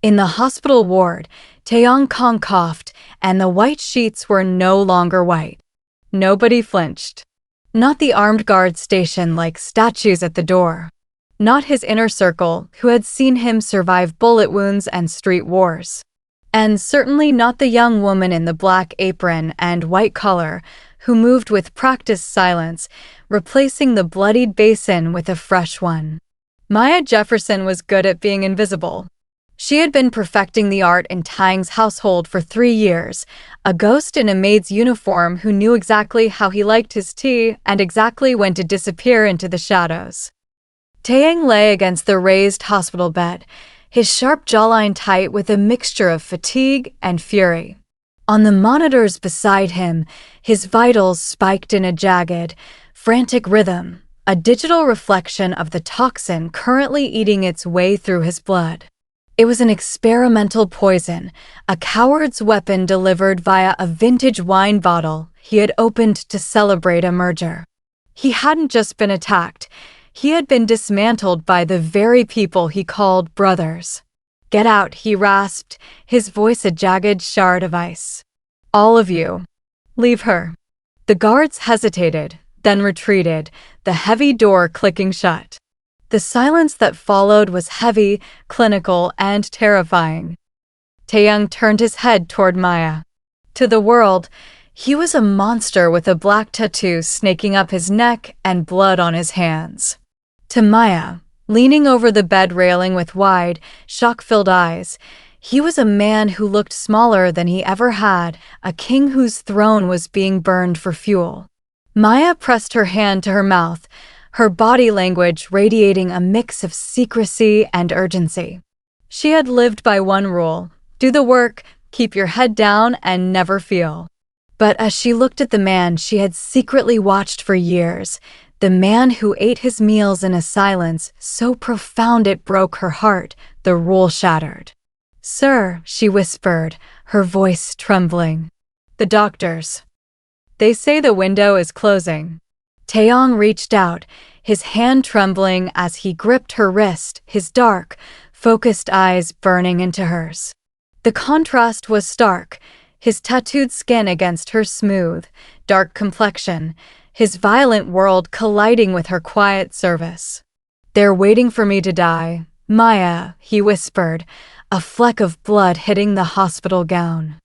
In the hospital ward, Taeyang Kang coughed, and the white sheets were no longer white. Nobody flinched. Not the armed guards stationed like statues at the door. Not his inner circle, who had seen him survive bullet wounds and street wars. And certainly not the young woman in the black apron and white collar, who moved with practiced silence, replacing the bloodied basin with a fresh one. Maya Jefferson was good at being invisible. She had been perfecting the art in Taeyang's household for 3 years, a ghost in a maid's uniform who knew exactly how he liked his tea and exactly when to disappear into the shadows. Taeyang lay against the raised hospital bed, his sharp jawline tight with a mixture of fatigue and fury. On the monitors beside him, his vitals spiked in a jagged, frantic rhythm, a digital reflection of the toxin currently eating its way through his blood. It was an experimental poison, a coward's weapon delivered via a vintage wine bottle he had opened to celebrate a merger. He hadn't just been attacked, he had been dismantled by the very people he called brothers. "Get out," he rasped, his voice a jagged shard of ice. "All of you. Leave her." The guards hesitated, then retreated, the heavy door clicking shut. The silence that followed was heavy, clinical, and terrifying. Taeyang turned his head toward Maya. To the world, he was a monster with a black tattoo snaking up his neck and blood on his hands. To Maya, leaning over the bed railing with wide, shock-filled eyes, he was a man who looked smaller than he ever had, a king whose throne was being burned for fuel. Maya pressed her hand to her mouth, her body language radiating a mix of secrecy and urgency. She had lived by one rule: do the work, keep your head down, and never feel. But as she looked at the man she had secretly watched for years, the man who ate his meals in a silence so profound it broke her heart, the rule shattered. "Sir," she whispered, her voice trembling. "The doctors. They say the window is closing." Taeyang reached out, his hand trembling as he gripped her wrist, his dark, focused eyes burning into hers. The contrast was stark, his tattooed skin against her smooth, dark complexion, his violent world colliding with her quiet service. "They're waiting for me to die, Maya," he whispered, a fleck of blood hitting the hospital gown.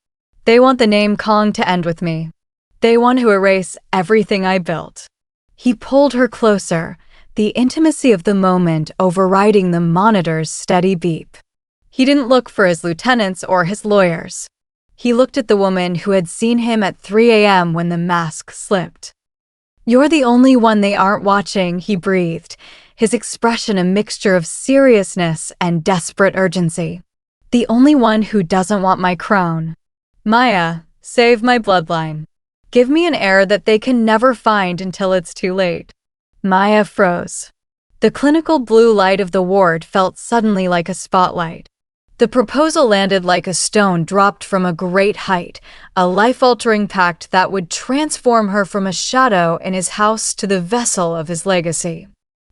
"They want the name Kang to end with me. They want to erase everything I built." He pulled her closer, the intimacy of the moment overriding the monitor's steady beep. He didn't look for his lieutenants or his lawyers. He looked at the woman who had seen him at 3 a.m. when the mask slipped. "You're the only one they aren't watching," he breathed, his expression a mixture of seriousness and desperate urgency. "The only one who doesn't want my crown. Maya, save my bloodline. Give me an heir that they can never find until it's too late." Maya froze. The clinical blue light of the ward felt suddenly like a spotlight. The proposal landed like a stone dropped from a great height, a life-altering pact that would transform her from a shadow in his house to the vessel of his legacy.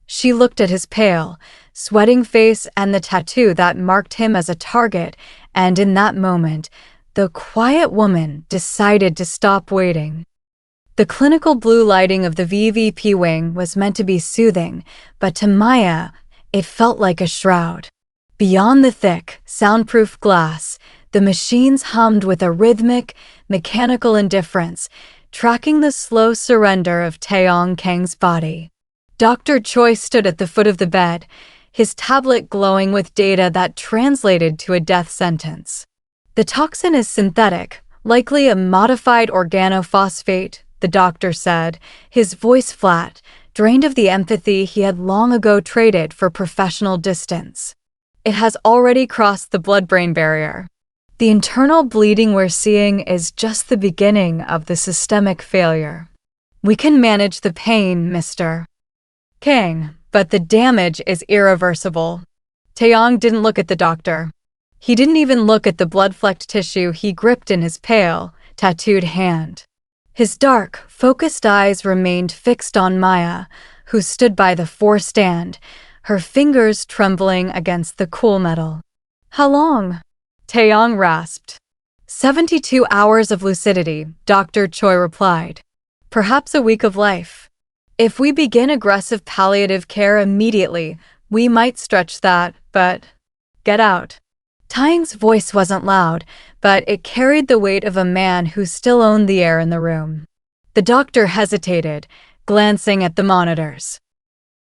She looked at his pale, sweating face and the tattoo that marked him as a target, and in that moment, the quiet woman decided to stop waiting. The clinical blue lighting of the VVP wing was meant to be soothing, but to Maya, it felt like a shroud. Beyond the thick, soundproof glass, the machines hummed with a rhythmic, mechanical indifference, tracking the slow surrender of Taeyang Kang's body. Dr. Choi stood at the foot of the bed, his tablet glowing with data that translated to a death sentence. "The toxin is synthetic, likely a modified organophosphate," the doctor said, his voice flat, drained of the empathy he had long ago traded for professional distance. "It has already crossed the blood-brain barrier. The internal bleeding we're seeing is just the beginning of the systemic failure. We can manage the pain, Mr. Kang, but the damage is irreversible." Taeyang didn't look at the doctor. He didn't even look at the blood-flecked tissue he gripped in his pale, tattooed hand. His dark, focused eyes remained fixed on Maya, who stood by the four-stand, her fingers trembling against the cool metal. How long? Taeyang rasped. 72 hours of lucidity, Dr. Choi replied. Perhaps a week of life. If we begin aggressive palliative care immediately, we might stretch that, but… Get out. Taeyang's voice wasn't loud, but it carried the weight of a man who still owned the air in the room. The doctor hesitated, glancing at the monitors.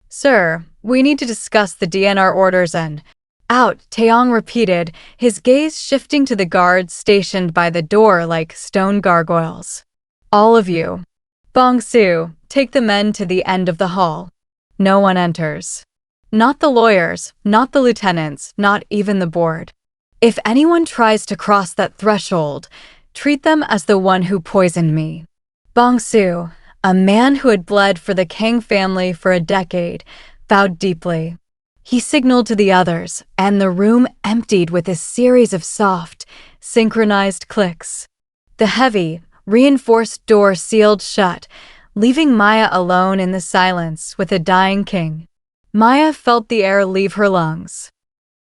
Sir, we need to discuss the DNR orders and… Out, Taeyang repeated, his gaze shifting to the guards stationed by the door like stone gargoyles. All of you. Bong-su, take the men to the end of the hall. No one enters. Not the lawyers, not the lieutenants, not even the board. If anyone tries to cross that threshold, treat them as the one who poisoned me. Bong-su, a man who had bled for the Kang family for a decade, bowed deeply. He signaled to the others, and the room emptied with a series of soft, synchronized clicks. The heavy, reinforced door sealed shut, leaving Maya alone in the silence with a dying king. Maya felt the air leave her lungs.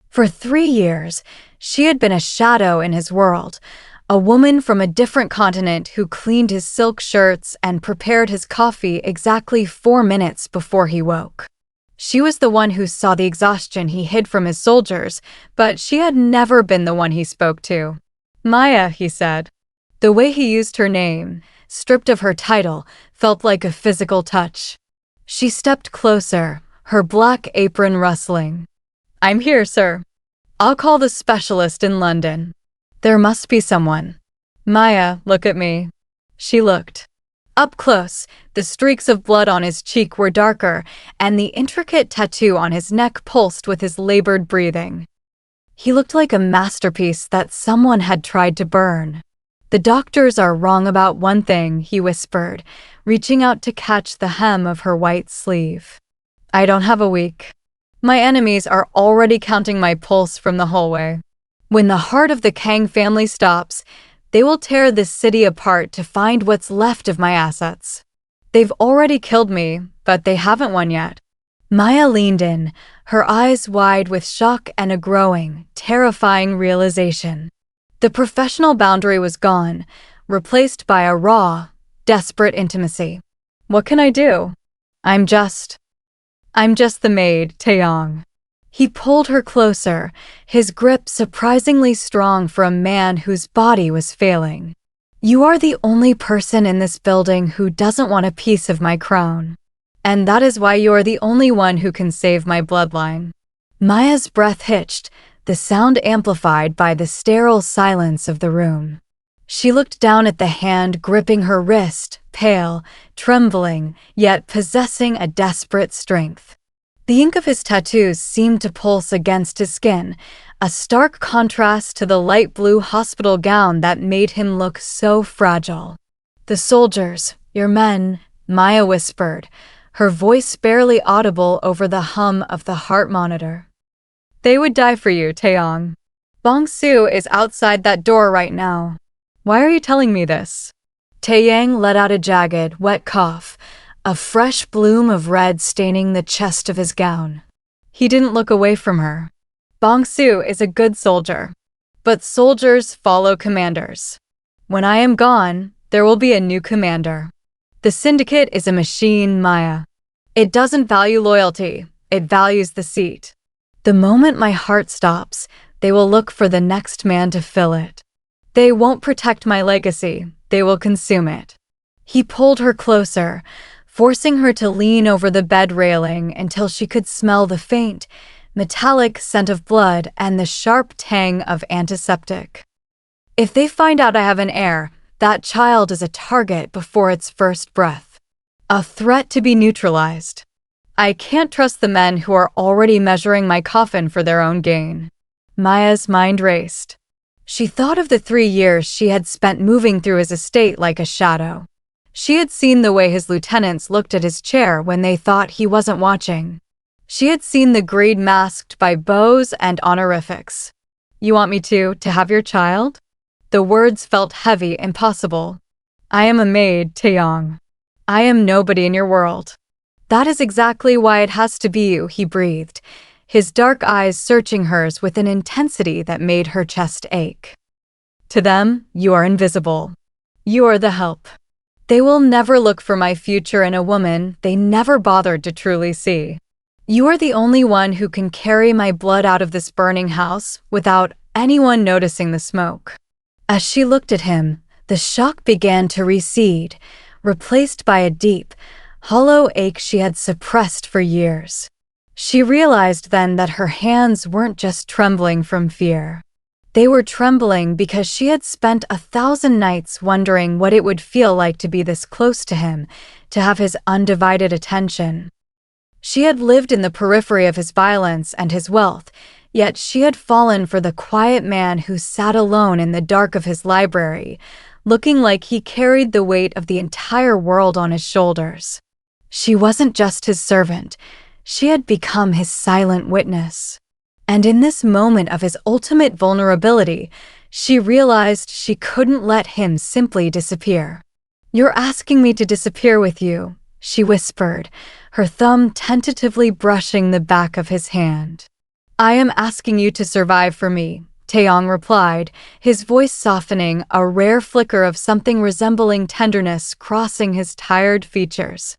For 3 years, she had been a shadow in his world, a woman from a different continent who cleaned his silk shirts and prepared his coffee exactly 4 minutes before he woke. She was the one who saw the exhaustion he hid from his soldiers, but she had never been the one he spoke to. Maya, he said. The way he used her name, stripped of her title, felt like a physical touch. She stepped closer, her black apron rustling. I'm here, sir. I'll call the specialist in London. There must be someone. Maya, look at me. She looked. Up close, the streaks of blood on his cheek were darker, and the intricate tattoo on his neck pulsed with his labored breathing. He looked like a masterpiece that someone had tried to burn. The doctors are wrong about one thing, he whispered, reaching out to catch the hem of her white sleeve. I don't have a week. My enemies are already counting my pulse from the hallway. When the heart of the Kang family stops, they will tear this city apart to find what's left of my assets. They've already killed me, but they haven't won yet. Maya leaned in, her eyes wide with shock and a growing, terrifying realization. The professional boundary was gone, replaced by a raw, desperate intimacy. What can I do? I'm just the maid, Taeyang. He pulled her closer, his grip surprisingly strong for a man whose body was failing. You are the only person in this building who doesn't want a piece of my crown. And that is why you are the only one who can save my bloodline. Maya's breath hitched, the sound amplified by the sterile silence of the room. She looked down at the hand gripping her wrist, pale, trembling, yet possessing a desperate strength. The ink of his tattoos seemed to pulse against his skin, a stark contrast to the light blue hospital gown that made him look so fragile. The soldiers, your men, Maya whispered, her voice barely audible over the hum of the heart monitor. They would die for you, Taeyang. Bong-su is outside that door right now. Why are you telling me this? Taeyang let out a jagged, wet cough, a fresh bloom of red staining the chest of his gown. He didn't look away from her. Bong-su is a good soldier, but soldiers follow commanders. When I am gone, there will be a new commander. The Syndicate is a machine, Maya. It doesn't value loyalty, it values the seat. The moment my heart stops, they will look for the next man to fill it. They won't protect my legacy, they will consume it. He pulled her closer, forcing her to lean over the bed railing until she could smell the faint, metallic scent of blood and the sharp tang of antiseptic. If they find out I have an heir, that child is a target before its first breath. A threat to be neutralized. I can't trust the men who are already measuring my coffin for their own gain. Maya's mind raced. She thought of the 3 years she had spent moving through his estate like a shadow. She had seen the way his lieutenants looked at his chair when they thought he wasn't watching. She had seen the greed masked by bows and honorifics. You want me to have your child? The words felt heavy, impossible. I am a maid, Taeyang. I am nobody in your world. That is exactly why it has to be you, he breathed, his dark eyes searching hers with an intensity that made her chest ache. To them, you are invisible. You are the help. They will never look for my future in a woman they never bothered to truly see. You are the only one who can carry my blood out of this burning house without anyone noticing the smoke. As she looked at him, the shock began to recede, replaced by a deep, hollow ache she had suppressed for years. She realized then that her hands weren't just trembling from fear. They were trembling because she had spent 1,000 nights wondering what it would feel like to be this close to him, to have his undivided attention. She had lived in the periphery of his violence and his wealth, yet she had fallen for the quiet man who sat alone in the dark of his library, looking like he carried the weight of the entire world on his shoulders. She wasn't just his servant, she had become his silent witness. And in this moment of his ultimate vulnerability, she realized she couldn't let him simply disappear. "You're asking me to disappear with you," she whispered, her thumb tentatively brushing the back of his hand. "I am asking you to survive for me," Taeyang replied, his voice softening, a rare flicker of something resembling tenderness crossing his tired features.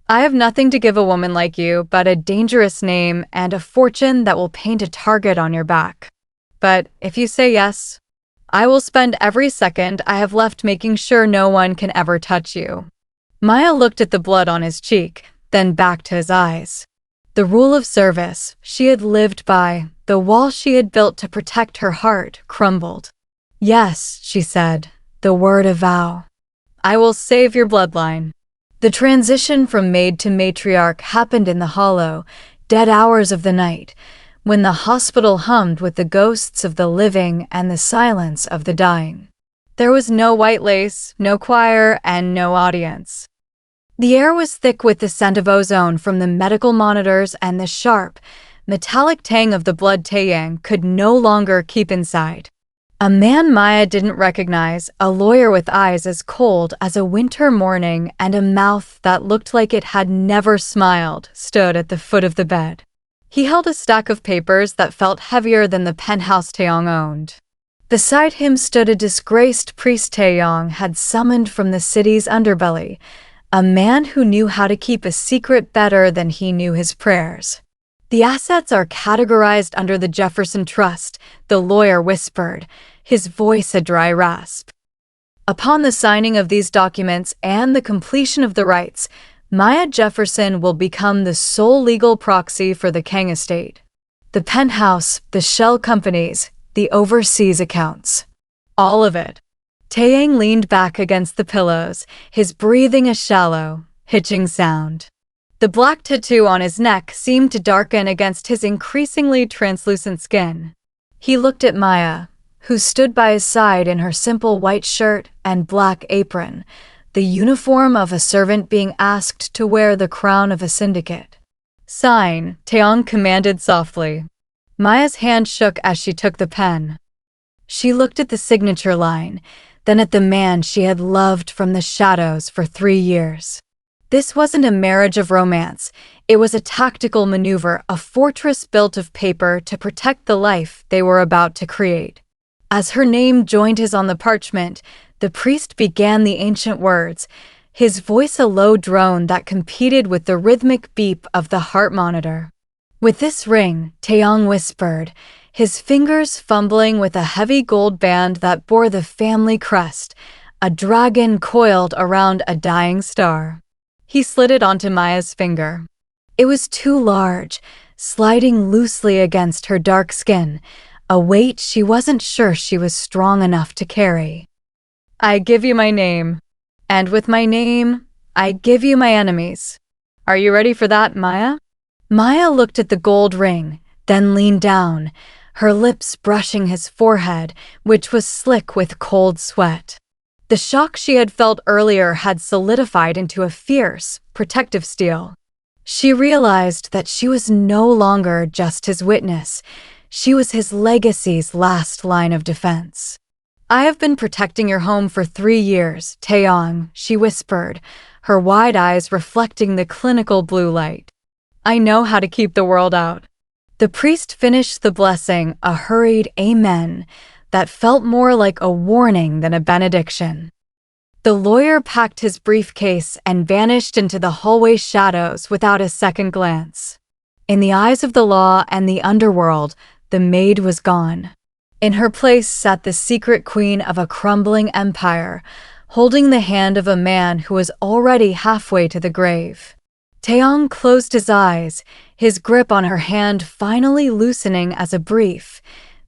"I have nothing to give a woman like you but a dangerous name and a fortune that will paint a target on your back. But if you say yes, I will spend every second I have left making sure no one can ever touch you." Maya looked at the blood on his cheek, then back to his eyes. The rule of service she had lived by, the wall she had built to protect her heart, crumbled. "Yes," she said, the word of vow. "I will save your bloodline." The transition from maid to matriarch happened in the hollow, dead hours of the night, when the hospital hummed with the ghosts of the living and the silence of the dying. There was no white lace, no choir, and no audience. The air was thick with the scent of ozone from the medical monitors, and the sharp, metallic tang of the blood Taeyang could no longer keep inside. A man Maya didn't recognize, a lawyer with eyes as cold as a winter morning and a mouth that looked like it had never smiled, stood at the foot of the bed. He held a stack of papers that felt heavier than the penthouse Taeyang owned. Beside him stood a disgraced priest Taeyang had summoned from the city's underbelly, a man who knew how to keep a secret better than he knew his prayers. "The assets are categorized under the Jefferson Trust," the lawyer whispered, his voice a dry rasp. "Upon the signing of these documents and the completion of the rites, Maya Jefferson will become the sole legal proxy for the Kang estate. The penthouse, the shell companies, the overseas accounts. All of it." Taeyang leaned back against the pillows, his breathing a shallow, hitching sound. The black tattoo on his neck seemed to darken against his increasingly translucent skin. He looked at Maya, who stood by his side in her simple white shirt and black apron, the uniform of a servant being asked to wear the crown of a syndicate. "Sign," Taeyang commanded softly. Maya's hand shook as she took the pen. She looked at the signature line, then at the man she had loved from the shadows for 3 years. This wasn't a marriage of romance. It was a tactical maneuver, a fortress built of paper to protect the life they were about to create. As her name joined his on the parchment, the priest began the ancient words, his voice a low drone that competed with the rhythmic beep of the heart monitor. "With this ring," Taeyang whispered, his fingers fumbling with a heavy gold band that bore the family crest, a dragon coiled around a dying star. He slid it onto Maya's finger. It was too large, sliding loosely against her dark skin, a weight she wasn't sure she was strong enough to carry. "I give you my name. And with my name, I give you my enemies. Are you ready for that, Maya?" Maya looked at the gold ring, then leaned down, her lips brushing his forehead, which was slick with cold sweat. The shock she had felt earlier had solidified into a fierce, protective steel. She realized that she was no longer just his witness. She was his legacy's last line of defense. "I have been protecting your home for 3 years, Taeyang," she whispered, her wide eyes reflecting the clinical blue light. "I know how to keep the world out. The priest finished the blessing, a hurried amen that felt more like a warning than a benediction. The lawyer packed his briefcase and vanished into the hallway shadows without a second glance. In the eyes of the law and the underworld, the maid was gone. In her place sat the secret queen of a crumbling empire, holding the hand of a man who was already halfway to the grave. Taeyang closed his eyes, his grip on her hand finally loosening as a brief,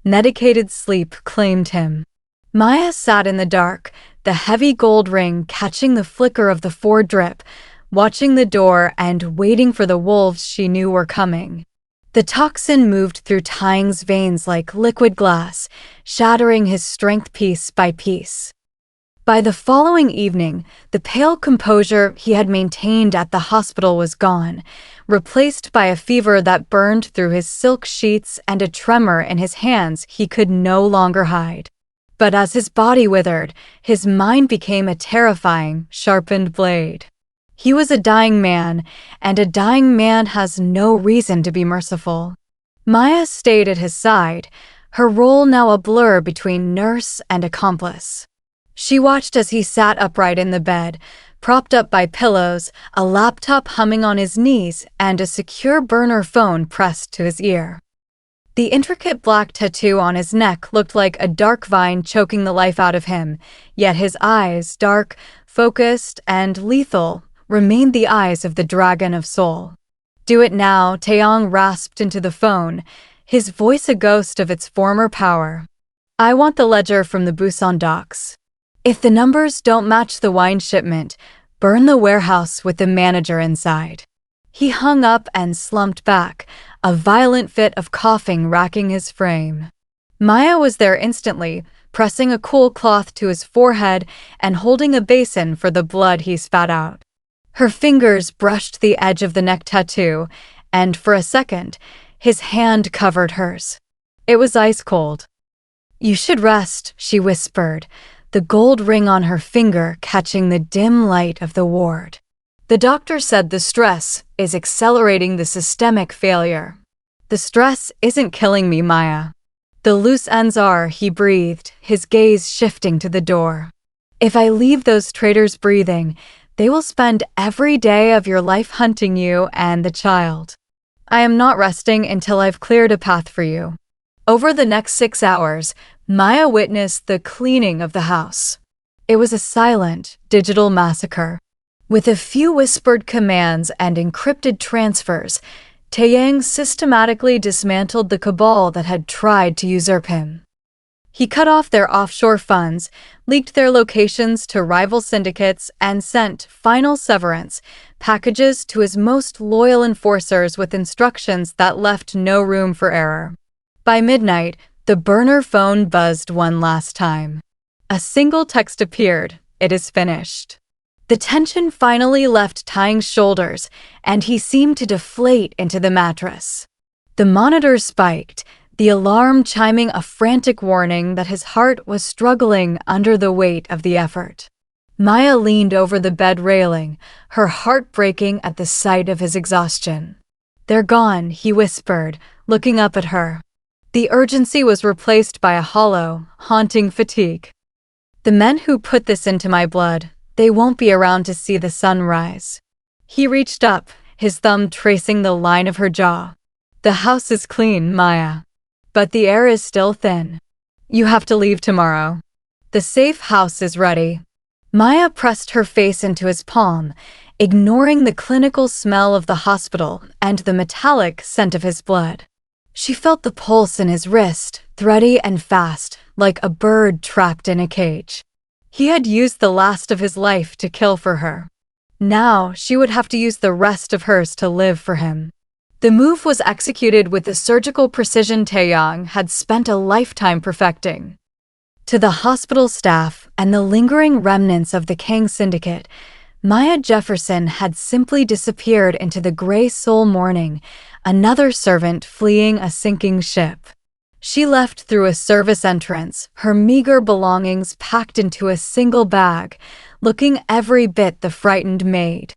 medicated sleep claimed him. Maya sat in the dark, the heavy gold ring catching the flicker of the foredrip, watching the door and waiting for the wolves she knew were coming. The toxin moved through Taeyang's veins like liquid glass, shattering his strength piece by piece. By the following evening, the pale composure he had maintained at the hospital was gone, replaced by a fever that burned through his silk sheets and a tremor in his hands he could no longer hide. But as his body withered, his mind became a terrifying, sharpened blade. He was a dying man, and a dying man has no reason to be merciful. Maya stayed at his side, her role now a blur between nurse and accomplice. She watched as he sat upright in the bed, propped up by pillows, a laptop humming on his knees, and a secure burner phone pressed to his ear. The intricate black tattoo on his neck looked like a dark vine choking the life out of him, yet his eyes, dark, focused, and lethal, remained the eyes of the dragon of Seoul. "Do it now," Taeyang rasped into the phone, his voice a ghost of its former power. "I want the ledger from the Busan docks. If the numbers don't match the wine shipment, burn the warehouse with the manager inside." He hung up and slumped back, a violent fit of coughing racking his frame. Maya was there instantly, pressing a cool cloth to his forehead and holding a basin for the blood he spat out. Her fingers brushed the edge of the neck tattoo, and for a second, his hand covered hers. It was ice cold. "You should rest," she whispered, the gold ring on her finger catching the dim light of the ward. "The doctor said the stress is accelerating the systemic failure." "The stress isn't killing me, Maya. The loose ends are," he breathed, his gaze shifting to the door. "If I leave those traitors breathing, they will spend every day of your life hunting you and the child. I am not resting until I've cleared a path for you." Over the next 6 hours, Maya witnessed the cleaning of the house. It was a silent, digital massacre. With a few whispered commands and encrypted transfers, Taeyang systematically dismantled the cabal that had tried to usurp him. He cut off their offshore funds, leaked their locations to rival syndicates, and sent final severance packages to his most loyal enforcers with instructions that left no room for error. By midnight, the burner phone buzzed one last time. A single text appeared: "It is finished." The tension finally left Taeyang's shoulders, and he seemed to deflate into the mattress. The monitor spiked, the alarm chiming a frantic warning that his heart was struggling under the weight of the effort. Maya leaned over the bed railing, her heart breaking at the sight of his exhaustion. "They're gone," he whispered, looking up at her. The urgency was replaced by a hollow, haunting fatigue. "The men who put this into my blood, they won't be around to see the sun rise." He reached up, his thumb tracing the line of her jaw. "The house is clean, Maya. But the air is still thin. You have to leave tomorrow. The safe house is ready." Maya pressed her face into his palm, ignoring the clinical smell of the hospital and the metallic scent of his blood. She felt the pulse in his wrist, thready and fast, like a bird trapped in a cage. He had used the last of his life to kill for her. Now she would have to use the rest of hers to live for him. The move was executed with the surgical precision Taeyang had spent a lifetime perfecting. To the hospital staff and the lingering remnants of the Kang Syndicate, Maya Jefferson had simply disappeared into the gray Seoul morning, another servant fleeing a sinking ship. She left through a service entrance, her meager belongings packed into a single bag, looking every bit the frightened Maid.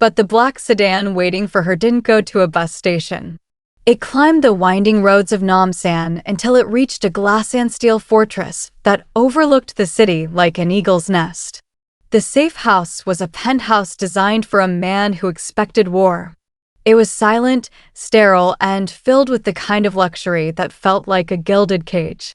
But the black sedan waiting for her didn't go to a bus station. It climbed the winding roads of Namsan until it reached a glass and steel fortress that overlooked the city like an eagle's nest. The safe house was a penthouse designed for a man who expected war. It was silent, sterile, and filled with the kind of luxury that felt like a gilded cage.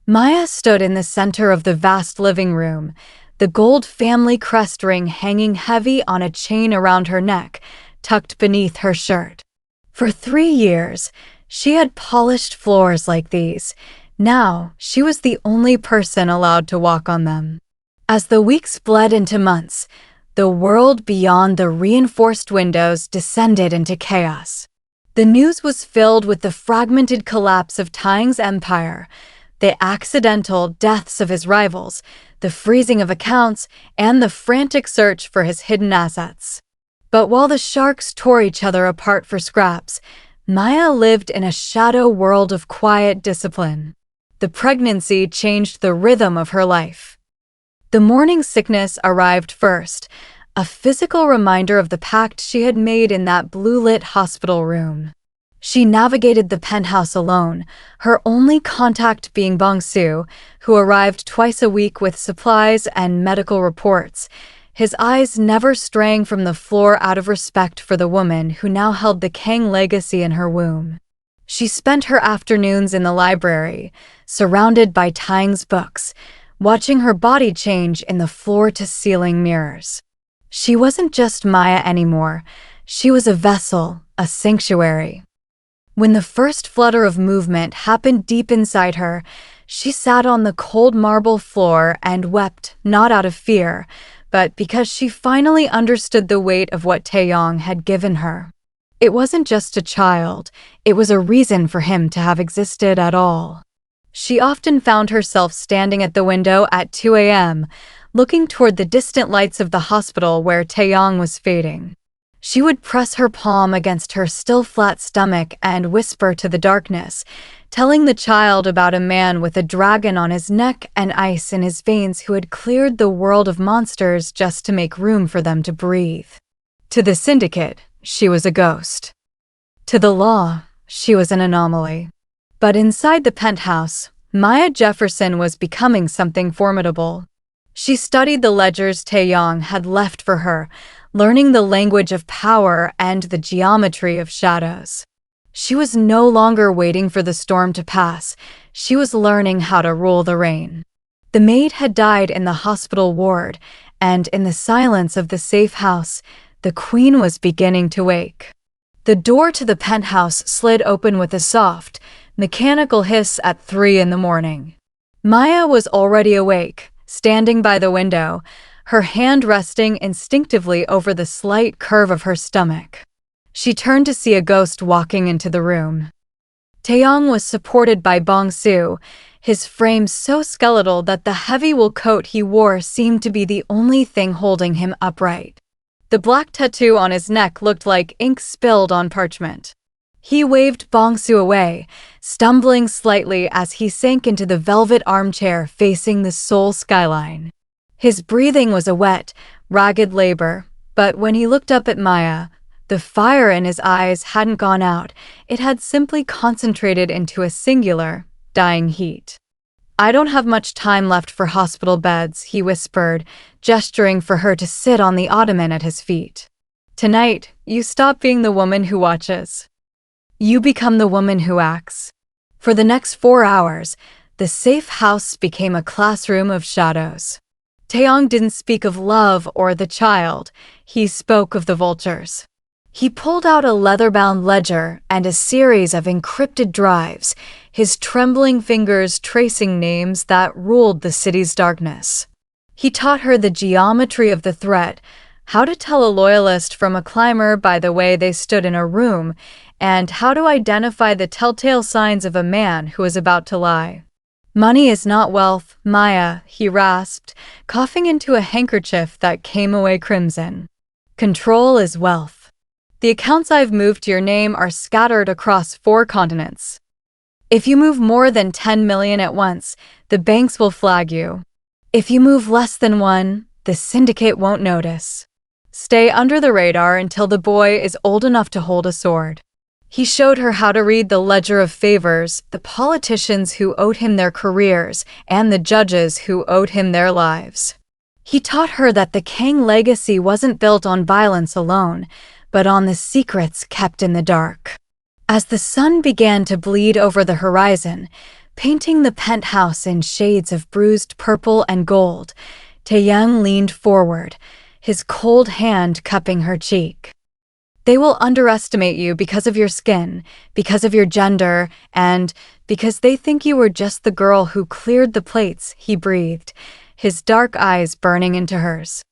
Maya stood in the center of the vast living room, the gold family crest ring hanging heavy on a chain around her neck, tucked beneath her shirt. For 3 years, she had polished floors like these. Now, she was the only person allowed to walk on them. As the weeks bled into months, the world beyond the reinforced windows descended into chaos. The news was filled with the fragmented collapse of Taeyang's empire, the accidental deaths of his rivals, the freezing of accounts, and the frantic search for his hidden assets. But while the sharks tore each other apart for scraps, Maya lived in a shadow world of quiet discipline. The pregnancy changed the rhythm of her life. The morning sickness arrived first, a physical reminder of the pact she had made in that blue-lit hospital room. She navigated the penthouse alone, her only contact being Bong-soo, who arrived twice a week with supplies and medical reports, his eyes never straying from the floor out of respect for the woman who now held the Kang legacy in her womb. She spent her afternoons in the library, surrounded by Taeyang's books, watching her body change in the floor-to-ceiling mirrors. She wasn't just Maya anymore. She was a vessel, a sanctuary. When the first flutter of movement happened deep inside her, she sat on the cold marble floor and wept, not out of fear, but because she finally understood the weight of what Taeyang had given her. It wasn't just a child, it was a reason for him to have existed at all. She often found herself standing at the window at 2 a.m., looking toward the distant lights of the hospital where Taeyang was fading. She would press her palm against her still flat stomach and whisper to the darkness, telling the child about a man with a dragon on his neck and ice in his veins who had cleared the world of monsters just to make room for them to breathe. To the Syndicate, she was a ghost. To the law, she was an anomaly. But inside the penthouse, Maya Jefferson was becoming something formidable. She studied the ledgers Taeyang had left for her, learning the language of power and the geometry of shadows. She was no longer waiting for the storm to pass. She was learning how to rule the rain. The maid had died in the hospital ward, and in the silence of the safe house, the queen was beginning to wake. The door to the penthouse slid open with a soft, mechanical hiss at 3 in the morning. Maya was already awake, standing by the window, her hand resting instinctively over the slight curve of her stomach. She turned to see a ghost walking into the room. Taeyang was supported by Bong-soo, his frame so skeletal that the heavy wool coat he wore seemed to be the only thing holding him upright. The black tattoo on his neck looked like ink spilled on parchment. He waved Bong-soo away, stumbling slightly as he sank into the velvet armchair facing the Seoul skyline. His breathing was a wet, ragged labor, but when he looked up at Maya, the fire in his eyes hadn't gone out, it had simply concentrated into a singular, dying heat. "I don't have much time left for hospital beds," he whispered, gesturing for her to sit on the ottoman at his feet. "Tonight, you stop being the woman who watches. You become the woman who acts." For the next 4 hours, the safe house became a classroom of shadows. Taeyang didn't speak of love or the child, he spoke of the vultures. He pulled out a leather-bound ledger and a series of encrypted drives, his trembling fingers tracing names that ruled the city's darkness. He taught her the geometry of the threat, how to tell a loyalist from a climber by the way they stood in a room, and how to identify the telltale signs of a man who is about to lie. "Money is not wealth, Maya," he rasped, coughing into a handkerchief that came away crimson. "Control is wealth. The accounts I've moved to your name are scattered across 4 continents. If you move more than 10 million at once, the banks will flag you. If you move less than 1, the syndicate won't notice. Stay under the radar until the boy is old enough to hold a sword." He showed her how to read the ledger of favors, the politicians who owed him their careers, and the judges who owed him their lives. He taught her that the Kang legacy wasn't built on violence alone, but on the secrets kept in the dark. As the sun began to bleed over the horizon, painting the penthouse in shades of bruised purple and gold, Taeyang leaned forward, his cold hand cupping her cheek. They will underestimate you because of your skin, because of your gender, and because they think you were just the girl who cleared the plates, he breathed, his dark eyes burning into hers.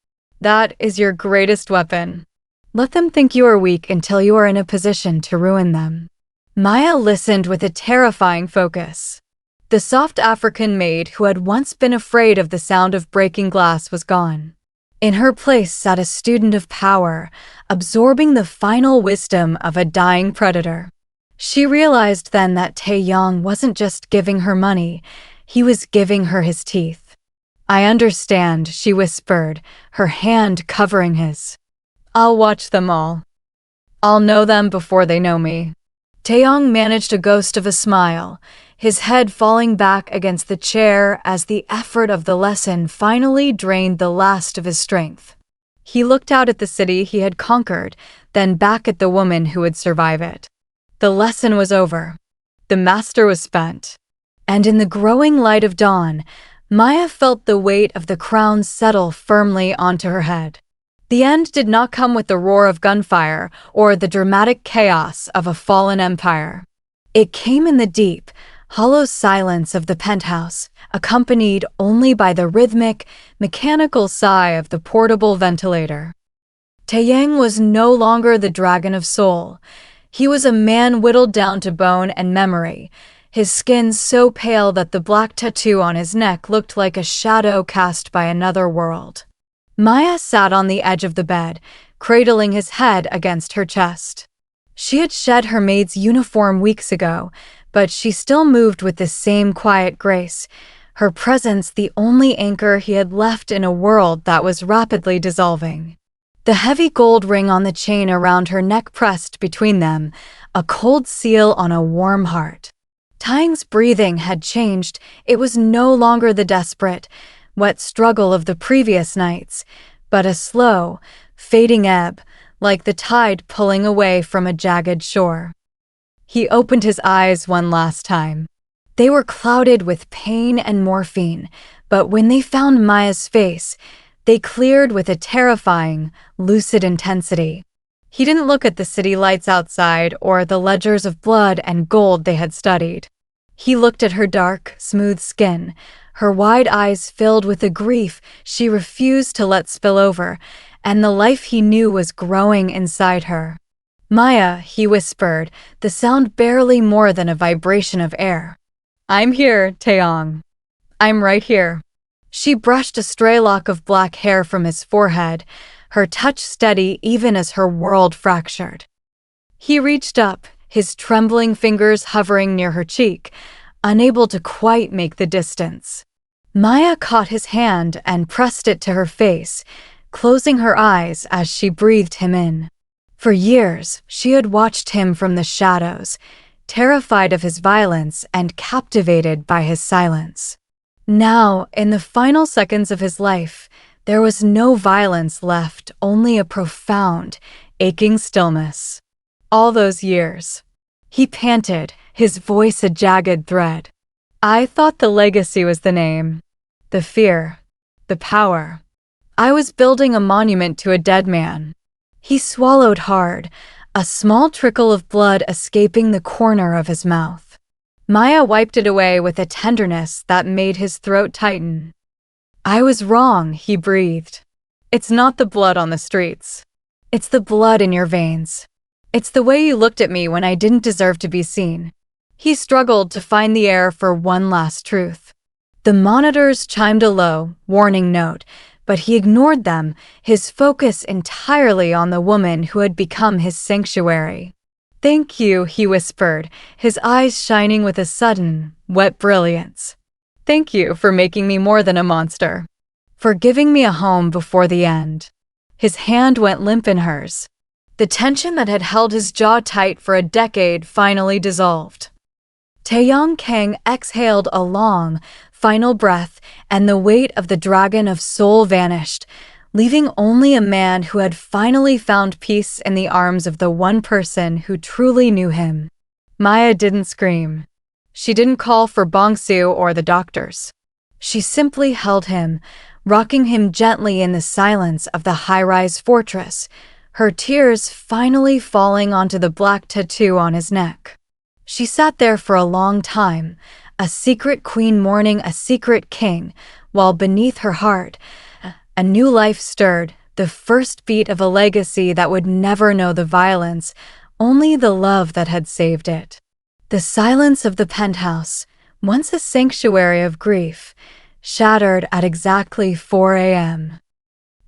That is your greatest weapon. Let them think you are weak until you are in a position to ruin them. Maya listened with a terrifying focus. The soft African maid who had once been afraid of the sound of breaking glass was gone. In her place sat a student of power, absorbing the final wisdom of a dying predator. She realized then that Taeyang wasn't just giving her money, he was giving her his teeth. I understand, she whispered, her hand covering his. I'll watch them all. I'll know them before they know me. Taeyang managed a ghost of a smile, his head falling back against the chair as the effort of the lesson finally drained the last of his strength. He looked out at the city he had conquered, then back at the woman who would survive it. The lesson was over. The master was spent. And in the growing light of dawn, Maya felt the weight of the crown settle firmly onto her head. The end did not come with the roar of gunfire or the dramatic chaos of a fallen empire. It came in the deep, hollow silence of the penthouse, accompanied only by the rhythmic, mechanical sigh of the portable ventilator. Taeyang was no longer the dragon of Seoul. He was a man whittled down to bone and memory, his skin so pale that the black tattoo on his neck looked like a shadow cast by another world. Maya sat on the edge of the bed, cradling his head against her chest. She had shed her maid's uniform weeks ago, but she still moved with the same quiet grace, her presence the only anchor he had left in a world that was rapidly dissolving. The heavy gold ring on the chain around her neck pressed between them, a cold seal on a warm heart. Taeyang's breathing had changed. It was no longer the desperate, wet struggle of the previous nights, but a slow, fading ebb, like the tide pulling away from a jagged shore. He opened his eyes one last time. They were clouded with pain and morphine, but when they found Maya's face, they cleared with a terrifying, lucid intensity. He didn't look at the city lights outside or the ledgers of blood and gold they had studied. He looked at her dark, smooth skin, her wide eyes filled with a grief she refused to let spill over, and the life he knew was growing inside her. Maya, he whispered, the sound barely more than a vibration of air. I'm here, Taeyang. I'm right here. She brushed a stray lock of black hair from his forehead, her touch steady even as her world fractured. He reached up, his trembling fingers hovering near her cheek, unable to quite make the distance. Maya caught his hand and pressed it to her face, closing her eyes as she breathed him in. For years, she had watched him from the shadows, terrified of his violence and captivated by his silence. Now, in the final seconds of his life, there was no violence left, only a profound, aching stillness. All those years. He panted, his voice a jagged thread. I thought the legacy was the name. The fear. The power. I was building a monument to a dead man. He swallowed hard, a small trickle of blood escaping the corner of his mouth. Maya wiped it away with a tenderness that made his throat tighten. I was wrong, he breathed. It's not the blood on the streets. It's the blood in your veins. It's the way you looked at me when I didn't deserve to be seen. He struggled to find the air for one last truth. The monitors chimed a low, warning note, but he ignored them, his focus entirely on the woman who had become his sanctuary. Thank you, he whispered, his eyes shining with a sudden, wet brilliance. Thank you for making me more than a monster. For giving me a home before the end. His hand went limp in hers. The tension that had held his jaw tight for a decade finally dissolved. Taeyang Kang exhaled a long, final breath, and the weight of the dragon of Seoul vanished, leaving only a man who had finally found peace in the arms of the one person who truly knew him. Maya didn't scream. She didn't call for Bongsu or the doctors. She simply held him, rocking him gently in the silence of the high-rise fortress, her tears finally falling onto the black tattoo on his neck. She sat there for a long time, a secret queen mourning a secret king, while beneath her heart, a new life stirred, the first beat of a legacy that would never know the violence, only the love that had saved it. The silence of the penthouse, once a sanctuary of grief, shattered at exactly 4 a.m.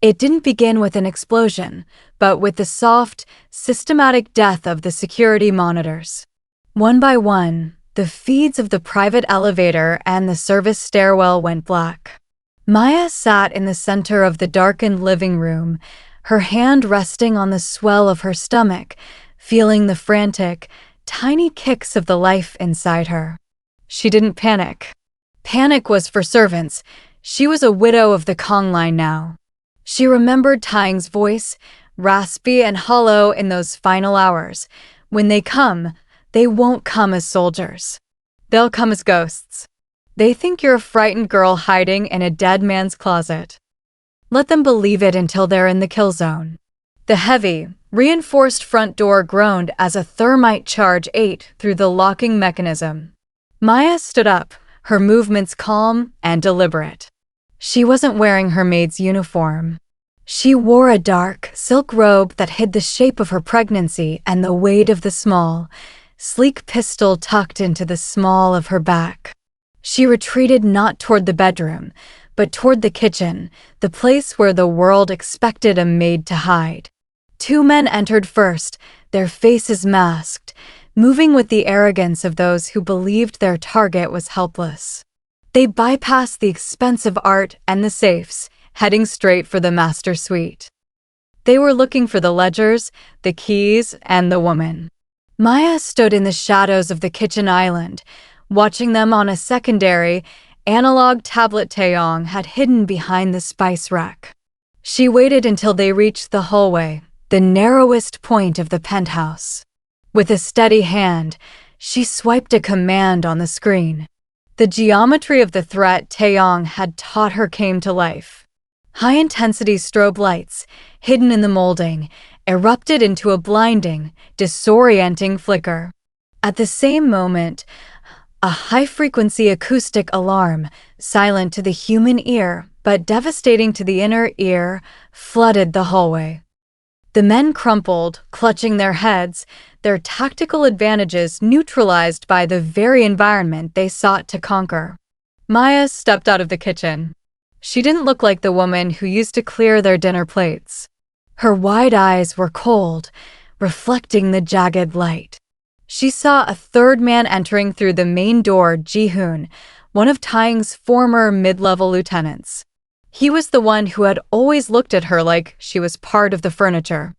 It didn't begin with an explosion, but with the soft, systematic death of the security monitors. One by one, the feeds of the private elevator and the service stairwell went black. Maya sat in the center of the darkened living room, her hand resting on the swell of her stomach, feeling the frantic, tiny kicks of the life inside her. She didn't panic. Panic was for servants. She was a widow of the Kang line now. She remembered Taeyang's voice, raspy and hollow in those final hours. When they come, they won't come as soldiers. They'll come as ghosts. They think you're a frightened girl hiding in a dead man's closet. Let them believe it until they're in the kill zone. The heavy, reinforced front door groaned as a thermite charge ate through the locking mechanism. Maya stood up, her movements calm and deliberate. She wasn't wearing her maid's uniform. She wore a dark, silk robe that hid the shape of her pregnancy and the weight of the small, sleek pistol tucked into the small of her back. She retreated not toward the bedroom, but toward the kitchen, the place where the world expected a maid to hide. Two men entered first, their faces masked, moving with the arrogance of those who believed their target was helpless. They bypassed the expensive art and the safes, heading straight for the master suite. They were looking for the ledgers, the keys, and the woman. Maya stood in the shadows of the kitchen island, watching them on a secondary, analog tablet Taeyang had hidden behind the spice rack. She waited until they reached the hallway, the narrowest point of the penthouse. With a steady hand, she swiped a command on the screen. The geometry of the threat Taeyang had taught her came to life. High-intensity strobe lights, hidden in the molding, erupted into a blinding, disorienting flicker. At the same moment, a high-frequency acoustic alarm, silent to the human ear but devastating to the inner ear, flooded the hallway. The men crumpled, clutching their heads, their tactical advantages neutralized by the very environment they sought to conquer. Maya stepped out of the kitchen. She didn't look like the woman who used to clear their dinner plates. Her wide eyes were cold, reflecting the jagged light. She saw a third man entering through the main door, Ji-hoon, one of Taeyang's former mid-level lieutenants. He was the one who had always looked at her like she was part of the furniture.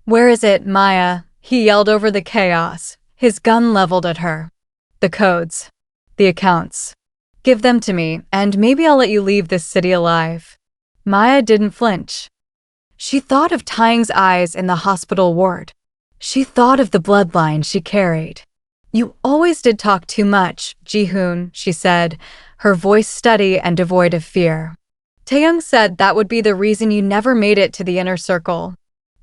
"Where is it, Maya?" he yelled over the chaos, his gun leveled at her. "The codes. The accounts. Give them to me, and maybe I'll let you leave this city alive." Maya didn't flinch. She thought of Taeyang's eyes in the hospital ward. She thought of the bloodline she carried. "You always did talk too much, Ji-hoon," she said, her voice steady and devoid of fear. "Taeyang said that would be the reason you never made it to the inner circle."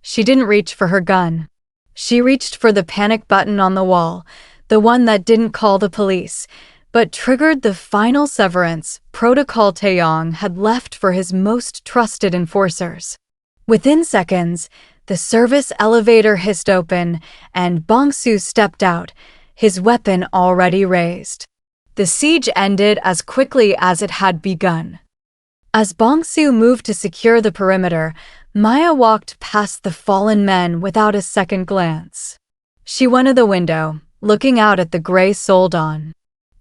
She didn't reach for her gun. She reached for the panic button on the wall, the one that didn't call the police, but triggered the final severance protocol Taeyang had left for his most trusted enforcers. Within seconds, the service elevator hissed open, and Bongsu stepped out, his weapon already raised. The siege ended as quickly as it had begun. As Bongsu moved to secure the perimeter, Maya walked past the fallen men without a second glance. She went to the window, looking out at the gray Seoul dawn.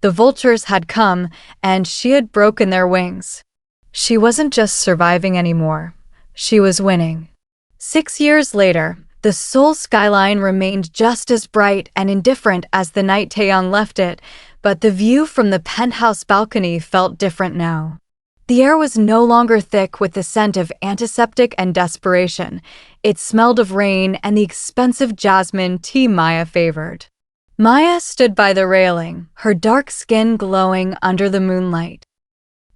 The vultures had come, and she had broken their wings. She wasn't just surviving anymore. She was winning. 6 years later, The Seoul skyline remained just as bright and indifferent as the night Taeyang left it, but the view from the penthouse balcony felt different now. The air was no longer thick with the scent of antiseptic and desperation. It smelled of rain and the expensive jasmine tea Maya favored. Maya stood by the railing, her dark skin glowing under the moonlight.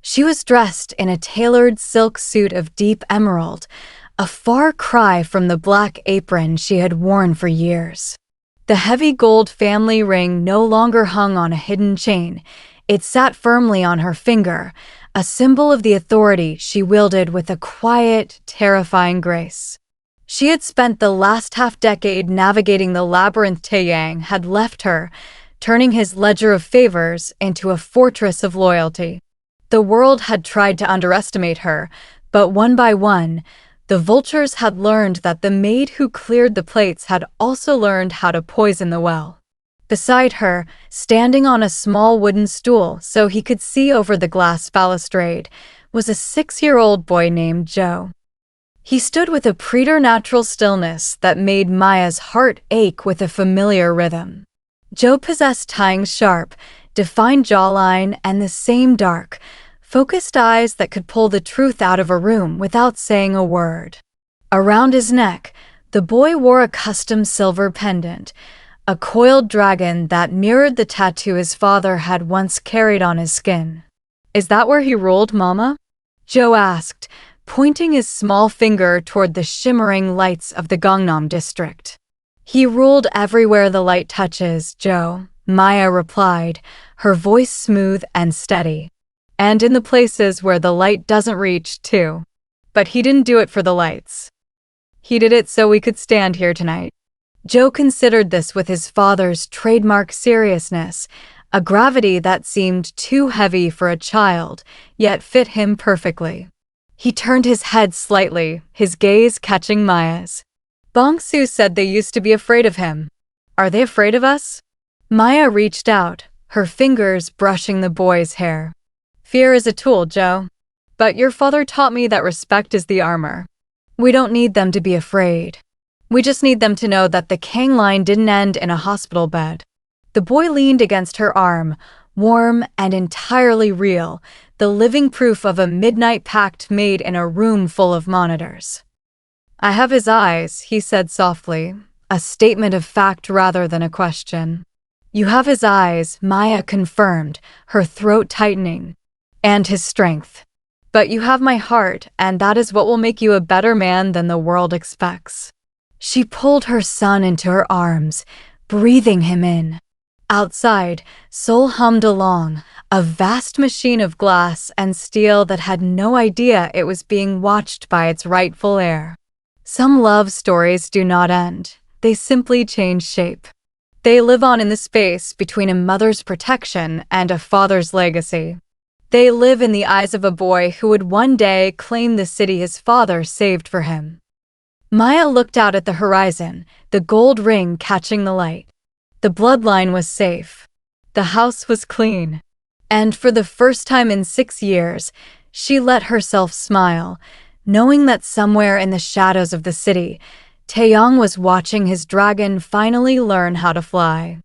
She was dressed in a tailored silk suit of deep emerald, a far cry from the black apron she had worn for years. The heavy gold family ring no longer hung on a hidden chain. It sat firmly on her finger, a symbol of the authority she wielded with a quiet, terrifying grace. She had spent the last half-decade navigating the labyrinth Taeyang had left her, turning his ledger of favors into a fortress of loyalty. The world had tried to underestimate her, but one by one, the vultures had learned that the maid who cleared the plates had also learned how to poison the well. Beside her, standing on a small wooden stool so he could see over the glass balustrade, was a 6-year-old boy named Joe. He stood with a preternatural stillness that made Maya's heart ache with a familiar rhythm. Joe possessed Taeyang's sharp, defined jawline and the same dark, focused eyes that could pull the truth out of a room without saying a word. Around his neck, the boy wore a custom silver pendant, a coiled dragon that mirrored the tattoo his father had once carried on his skin. "Is that where he ruled, Mama?" Joe asked, pointing his small finger toward the shimmering lights of the Gangnam district. "He ruled everywhere the light touches, Joe," Maya replied, her voice smooth and steady. "And in the places where the light doesn't reach, too. But he didn't do it for the lights. He did it so we could stand here tonight." Joe considered this with his father's trademark seriousness, a gravity that seemed too heavy for a child, yet fit him perfectly. He turned his head slightly, his gaze catching Maya's. "Bong-su said they used to be afraid of him. Are they afraid of us?" Maya reached out, her fingers brushing the boy's hair. "Fear is a tool, Joe. But your father taught me that respect is the armor. We don't need them to be afraid. We just need them to know that the Kang line didn't end in a hospital bed." The boy leaned against her arm, warm and entirely real, the living proof of a midnight pact made in a room full of monitors. "I have his eyes," he said softly, a statement of fact rather than a question. "You have his eyes," Maya confirmed, her throat tightening. "And his strength. But you have my heart, and that is what will make you a better man than the world expects." She pulled her son into her arms, breathing him in. Outside, Seoul hummed along, a vast machine of glass and steel that had no idea it was being watched by its rightful heir. Some love stories do not end, they simply change shape. They live on in the space between a mother's protection and a father's legacy. They live in the eyes of a boy who would one day claim the city his father saved for him. Maya looked out at the horizon, the gold ring catching the light. The bloodline was safe. The house was clean. And for the first time in 6 years, she let herself smile, knowing that somewhere in the shadows of the city, Taeyang was watching his dragon finally learn how to fly.